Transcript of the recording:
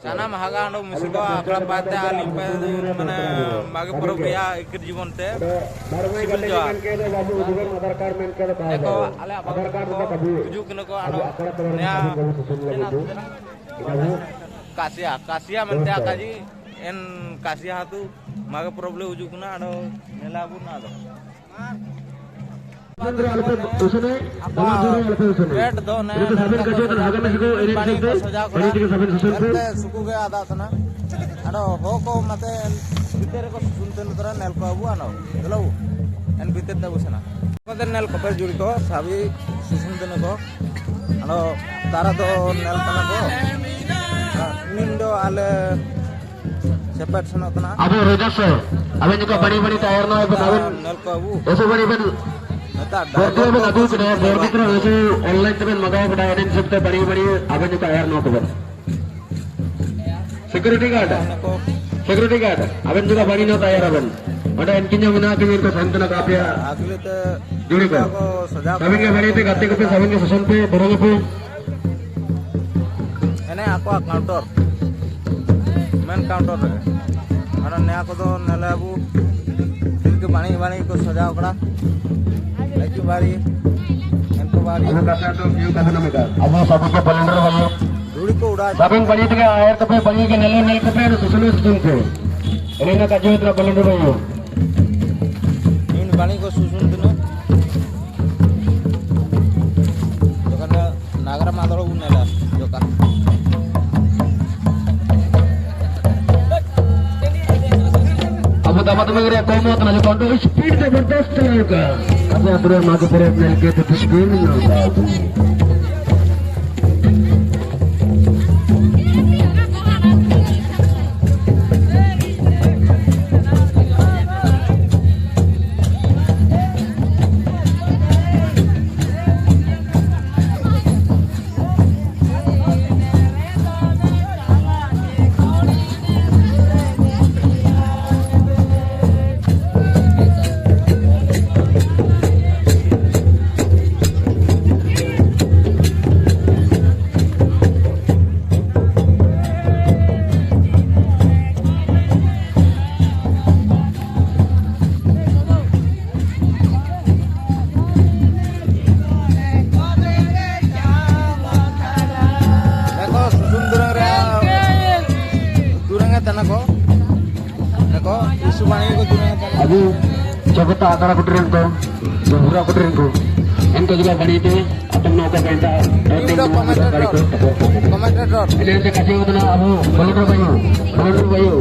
sana mahaga ando musiba akla pate ali pe mane bagi porobia ikir जीवन te sibil jo eko ale abar card tuju kena ko ando ya kasia mente akaji en kasia tu maga problem uju kena ando nela bun ado red do na suku ge ada tana ado hoko mate bitere ko sunten tara nel ko abu ano hello en bitere da busana ko den nel ko per juri ko sabi sunten ko ado tara do nel tana ko nindo ale sepat sana tana abu rejas aben juga bani tayar na nel ko abu eso bani Bordo में अभी कुछ है board की तरह वैसे online तो मैं मगाओ बढ़ाया नहीं सकते बड़ी आगे जो तैयार ना हो सिक्योरिटी गार्ड अबन जो बड़ी ना तैयार अबन बड़ा इनकी जो मिना के मेरे को संतना काफिया अगले तो जुड़ी को सभी के बड़ी पे गाते पे सभी के सेशन पे बरोगे पे एने आपको काउंटर मेन काउंटर है अरे नया को तो नलाबू इनके बाणी को सजाओ करा लगी बारी इनको बारी अब कैसे तो व्यू कैसे ना मिला अब सभी के कैलेंडर वाले धूड़ी को उड़ा सभी बड़ी के आयर तो पे बड़ी के नल के पे सुसुन सुन के इन्हें ना काजू इतना कैलेंडर भाई इन बाणी को सुसुन दिनो तो करना नागरा मादरो उन्नेला जो का अब दामाद में गया कौन होता ना जो कंट्रोल स्पीड जबरदस्त चलाएगा अब पूरे मार्ग पर अपने के तो तस्वीर नहीं होता अभी जगत आकार कुटरिन को जहुरा कुटरिन को इनको juga bani itu atau mau ke benda commentator ini kasih utana abu boleh bayu